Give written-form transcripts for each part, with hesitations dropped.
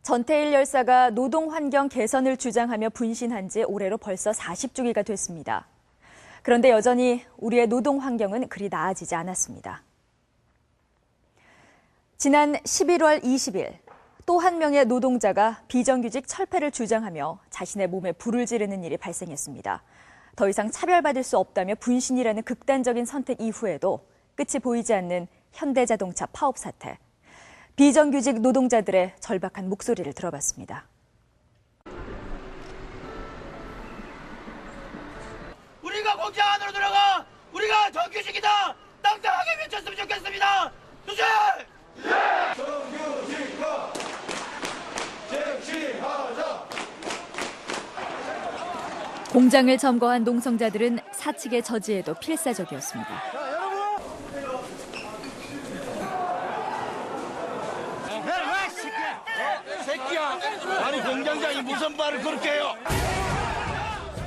전태일 열사가 노동 환경 개선을 주장하며 분신한 지 올해로 벌써 40주기가 됐습니다. 그런데 여전히 우리의 노동 환경은 그리 나아지지 않았습니다. 지난 11월 20일 또 한 명의 노동자가 비정규직 철폐를 주장하며 자신의 몸에 불을 지르는 일이 발생했습니다. 더 이상 차별받을 수 없다며 분신이라는 극단적인 선택 이후에도 끝이 보이지 않는 현대자동차 파업 사태. 비정규직 노동자들의 절박한 목소리를 들어봤습니다. 우리가 공장 안으로 들어가 우리가 정규직이다 당당하게 외쳤으면 좋겠습니다. 주제! 예! 정규직화 쟁취하자. 공장을 점거한 농성자들은 사측의 저지에도 필사적이었습니다. 새끼야! 아니 공장장이 무슨 말을 그렇게 해요?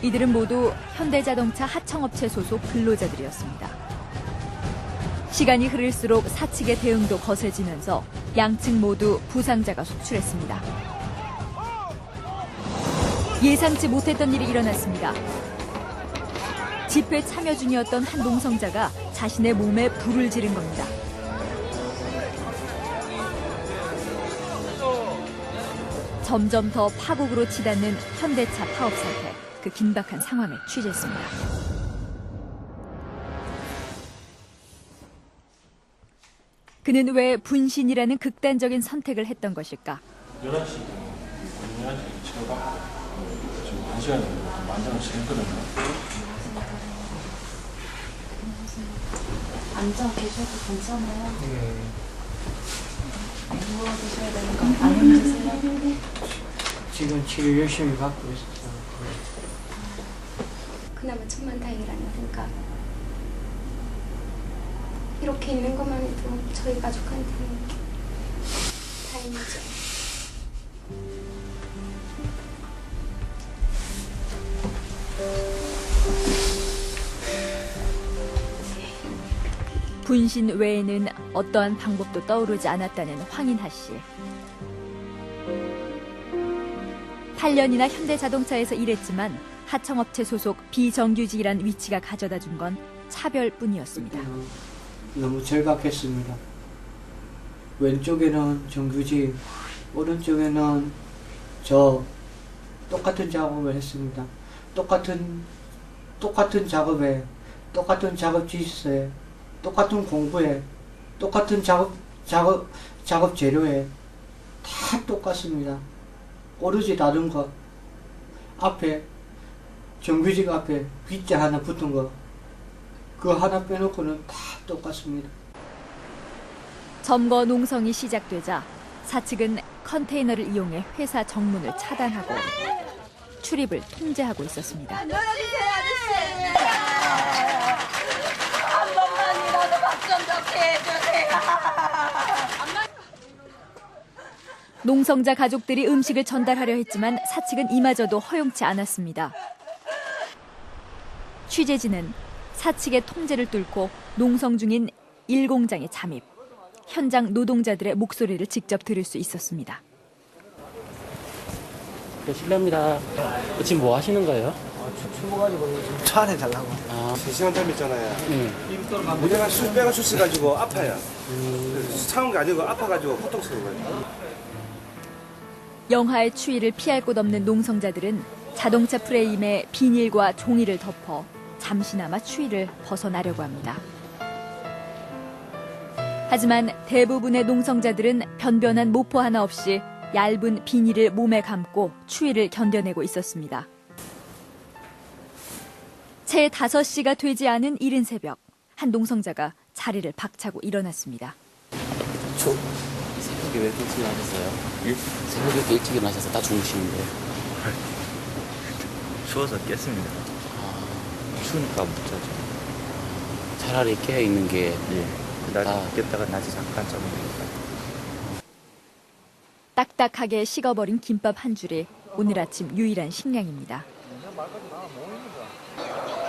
이들은 모두 현대자동차 하청업체 소속 근로자들이었습니다. 시간이 흐를수록 사측의 대응도 거세지면서 양측 모두 부상자가 속출했습니다. 예상치 못했던 일이 일어났습니다. 집회 참여 중이었던 한 농성자가 자신의 몸에 불을 지른 겁니다. 점점 더 파국으로 치닫는 현대차 파업 사태, 그 긴박한 상황을 취재했습니다. 그는 왜 분신이라는 극단적인 선택을 했던 것일까? 11시, 11시 채워갖고 지금 1시간 정도 만장을 치했거든요. 앉아 계셔도 괜찮아요? 네. 누워 계셔야 되는 거 안 힘드세요? 지금 치료 열심히 받고 있어요. 그나마 천만다행이라는 생각. 이렇게 있는 것만 해도 저희 가족한테는 다행이죠. 분신 외에는 어떠한 방법도 떠오르지 않았다는 황인하 씨. 8년이나 현대자동차에서 일했지만 하청업체 소속 비정규직이란 위치가 가져다 준 건 차별뿐이었습니다. 너무 절박했습니다. 왼쪽에는 정규직, 오른쪽에는 저 똑같은 작업을 했습니다. 똑같은 작업에, 똑같은 작업 지시서에, 똑같은 공부에, 똑같은 작업 재료에 다 똑같습니다. 오로지 다른 거, 앞에 정규직 앞에 빗자 하나 붙은 거, 그 하나 빼놓고는 다 똑같습니다. 점거 농성이 시작되자 사측은 컨테이너를 이용해 회사 정문을 차단하고 출입을 통제하고 있었습니다. 열어주세요, 아저씨. 한 번만이라도 밥 좀 좋게 해주세요. 농성자 가족들이 음식을 전달하려 했지만 사측은 이마저도 허용치 않았습니다. 취재진은 사측의 통제를 뚫고 농성 중인 1공장에 잠입, 현장 노동자들의 목소리를 직접 들을 수 있었습니다. 네, 실례합니다. 지금 뭐 하시는 거예요? 추워가지고 차 안에 달라고. 3시간 잠있잖아요. 무게가 배가 쑤셔가지고 아파요. 차온 게 아니고 아파가지고 고통스러워요. 영하의 추위를 피할 곳 없는 농성자들은 자동차 프레임에 비닐과 종이를 덮어 잠시나마 추위를 벗어나려고 합니다. 하지만 대부분의 농성자들은 변변한 모포 하나 없이 얇은 비닐을 몸에 감고 추위를 견뎌내고 있었습니다. 채 5시가 되지 않은 이른 새벽, 한 농성자가 자리를 박차고 일어났습니다. 새벽에 왜 일찍 일어나셨어요? 새벽에 일찍 일어나셔서 다 주무시는데. 추워서 깼습니다. 추우니까 못 자죠. 차라리 깨어있는 게 깼다가 낮에 잠깐 자면 되니까. 딱딱하게 식어버린 김밥 한 줄이 오늘 아침 유일한 식량입니다.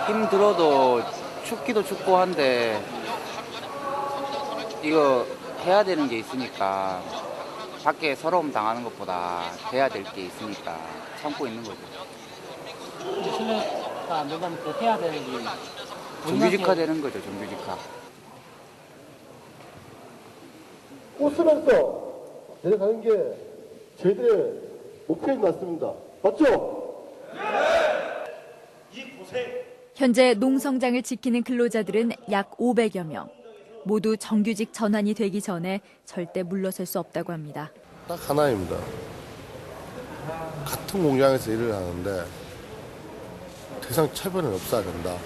힘들어도 춥기도 춥고 한데 이거 해야 되는 게 있으니까 밖에 서러움 당하는 것보다 해야 될 게 있으니까 참고 있는 거죠. 실내가 안 된다면 또 해야 되는 게 정규직화 되는 거죠, 정규직화. 웃으면서 내려가는 게 저희들의 목표인 것 같습니다. 맞죠? 현재 농성장을 지키는 근로자들은 약 500여 명. 모두 정규직 전환이 되기 전에 절대 물러설 수 없다고 합니다. 딱 하나입니다. 같은 공장에서 일을 하는데 더 이상 차별은 없어야 된다.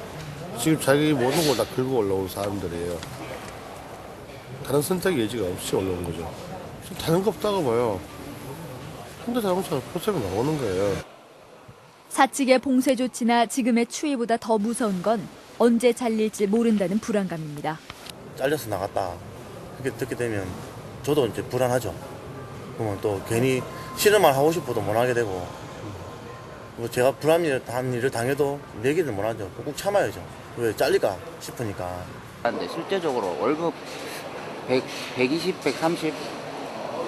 지금 자기 모든 걸 다 긁고 올라온 사람들이에요. 다른 선택의 여지가 없이 올라온 거죠. 지금 다른 거 없다고 봐요. 현대자동차가 표점이 나오는 거예요. 사측의 봉쇄 조치나 지금의 추위보다 더 무서운 건 언제 잘릴지 모른다는 불안감입니다. 잘려서 나갔다 그렇게 듣게 되면 저도 이제 불안하죠. 그러면 또 괜히 싫은 말 하고 싶어도 못 하게 되고, 뭐 제가 불합리한 일을 당해도 얘기를 못 하죠. 꾹 참아야죠. 왜 잘릴까 싶으니까. 근데 실제적으로 월급 120, 130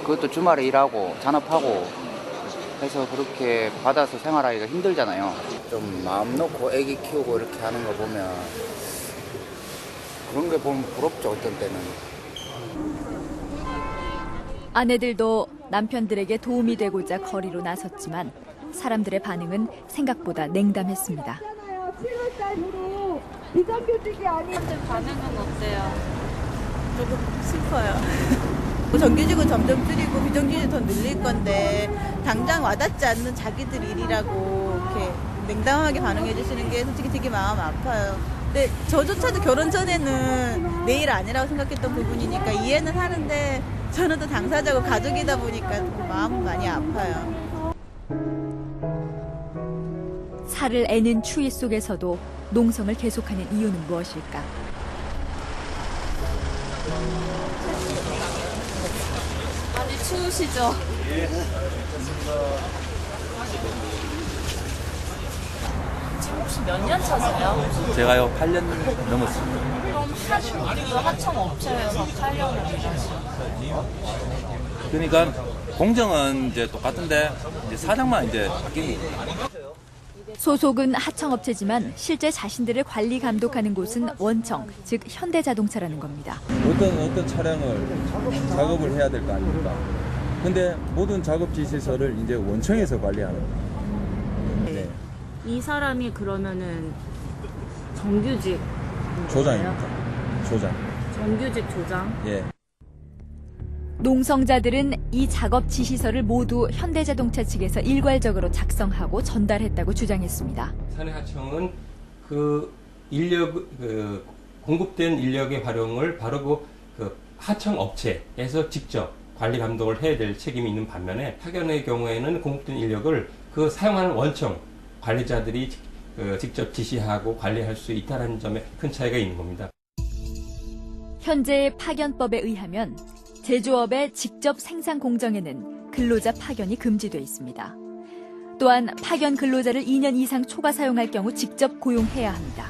그것도 주말에 일하고 잔업하고 해서 그렇게 받아서 생활하기가 힘들잖아요. 좀 마음 놓고 애기 키우고 이렇게 하는 거 보면 그런 게 보면 부럽죠, 어떤 때는. 아내들도 남편들에게 도움이 되고자 거리로 나섰지만 사람들의 반응은 생각보다 냉담했습니다. 7월달으로 비정규직이 아닌 반응은 어때요? 조금 슬퍼요. 정규직은 점점 줄이고 비정규직이 더 늘릴 건데 당장 와닿지 않는 자기들 일이라고 이렇게 냉담하게 반응해 주시는 게 솔직히 되게 마음 아파요. 근데 저조차도 결혼 전에는 내 일 아니라고 생각했던 부분이니까 이해는 하는데 저는 또 당사자고 가족이다 보니까 마음은 많이 아파요. 살을 애는 추위 속에서도 농성을 계속하는 이유는 무엇일까? 많이 추우시죠? 지금 혹시 몇 년 차세요? 제가요 8년 넘었습니다. 그럼 하청 업체에서 8년을 일하시요. 그러니까 공정은 이제 똑같은데 이제 사장만 이제 바뀐 거예요. 소속은 하청업체지만 실제 자신들을 관리 감독하는 곳은 원청, 즉 현대자동차라는 겁니다. 어떤 차량을 작업을 해야 될 거 아닙니까? 근데 모든 작업 지시서를 이제 원청에서 관리하는 거예요. 네. 이 사람이 그러면은 정규직 조장입니다. 조장. 정규직 조장? 예. 농성자들은 이 작업 지시서를 모두 현대자동차 측에서 일괄적으로 작성하고 전달했다고 주장했습니다. 사내하청은 그 공급된 인력의 활용을 바로 그 하청 업체에서 직접 관리 감독을 해야 될 책임이 있는 반면에 파견의 경우에는 공급된 인력을 그 사용하는 원청 관리자들이 직접 지시하고 관리할 수 있다는 점에 큰 차이가 있는 겁니다. 현재의 파견법에 의하면 제조업의 직접 생산 공정에는 근로자 파견이 금지돼 있습니다. 또한 파견 근로자를 2년 이상 초과 사용할 경우 직접 고용해야 합니다.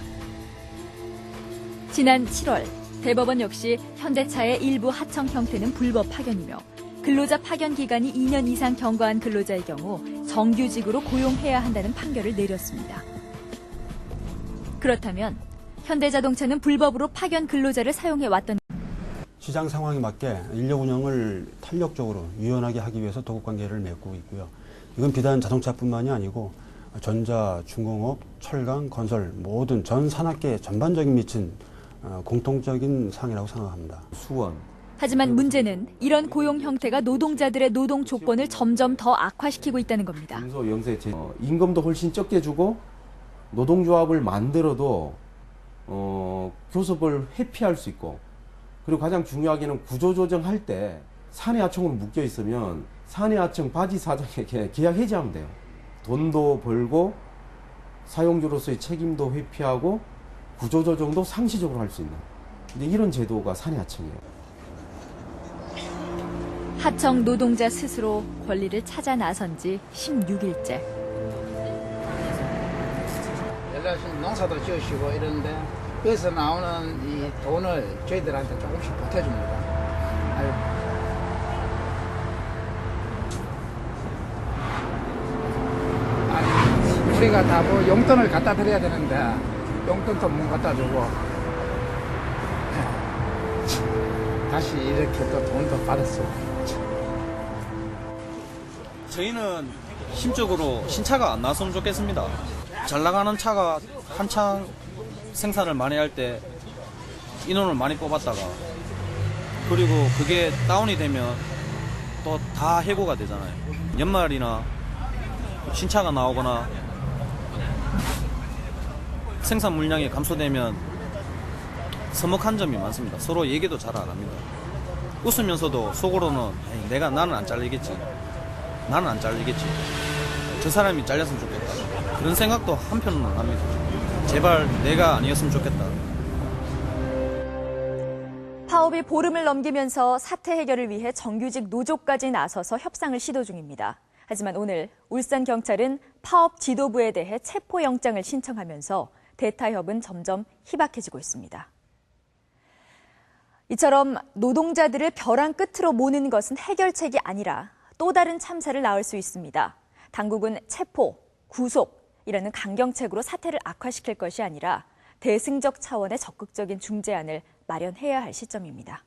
지난 7월 대법원 역시 현대차의 일부 하청 형태는 불법 파견이며 근로자 파견 기간이 2년 이상 경과한 근로자의 경우 정규직으로 고용해야 한다는 판결을 내렸습니다. 그렇다면 현대자동차는 불법으로 파견 근로자를 사용해왔던 시장 상황에 맞게 인력 운영을 탄력적으로 유연하게 하기 위해서 도급관계를 맺고 있고요. 이건 비단 자동차뿐만이 아니고 전자, 중공업, 철강, 건설 모든 전 산업계에 전반적인 미친 공통적인 상이라고 생각합니다. 수원. 하지만 문제는 이런 고용 형태가 노동자들의 노동 조건을 점점 더 악화시키고 있다는 겁니다. 중소영세 임금도 훨씬 적게 주고 노동조합을 만들어도 교섭을 회피할 수 있고, 그리고 가장 중요하게는 구조조정할 때 사내하청으로 묶여 있으면 사내하청 바지 사장에게 계약 해지하면 돼요. 돈도 벌고 사용주로서의 책임도 회피하고 구조조정도 상시적으로 할 수 있는, 근데 이런 제도가 사내하청이에요. 하청 노동자 스스로 권리를 찾아 나선 지 16일째. 연락은 농사도 지으시고 이러는데 그래서 나오는 이 돈을 저희들한테 조금씩 보태줍니다. 우리가 다 뭐 용돈을 갖다 드려야 되는데 용돈도 못 갖다 주고 다시 이렇게 또 돈도 받았어요. 저희는 심적으로 신차가 안 나왔으면 좋겠습니다. 잘 나가는 차가 한창 생산을 많이 할 때 인원을 많이 뽑았다가 그리고 그게 다운이 되면 또 다 해고가 되잖아요. 연말이나 신차가 나오거나 생산 물량이 감소되면 서먹한 점이 많습니다. 서로 얘기도 잘 안 합니다. 웃으면서도 속으로는 나는 안 잘리겠지. 나는 안 잘리겠지. 저 사람이 잘렸으면 좋겠다. 그런 생각도 한편으로는 합니다. 제발 내가 아니었으면 좋겠다. 파업이 보름을 넘기면서 사태 해결을 위해 정규직 노조까지 나서서 협상을 시도 중입니다. 하지만 오늘 울산경찰은 파업 지도부에 대해 체포영장을 신청하면서 대타협은 점점 희박해지고 있습니다. 이처럼 노동자들을 벼랑 끝으로 모는 것은 해결책이 아니라 또 다른 참사를 낳을 수 있습니다. 당국은 체포, 구속이라는 강경책으로 사태를 악화시킬 것이 아니라 대승적 차원의 적극적인 중재안을 마련해야 할 시점입니다.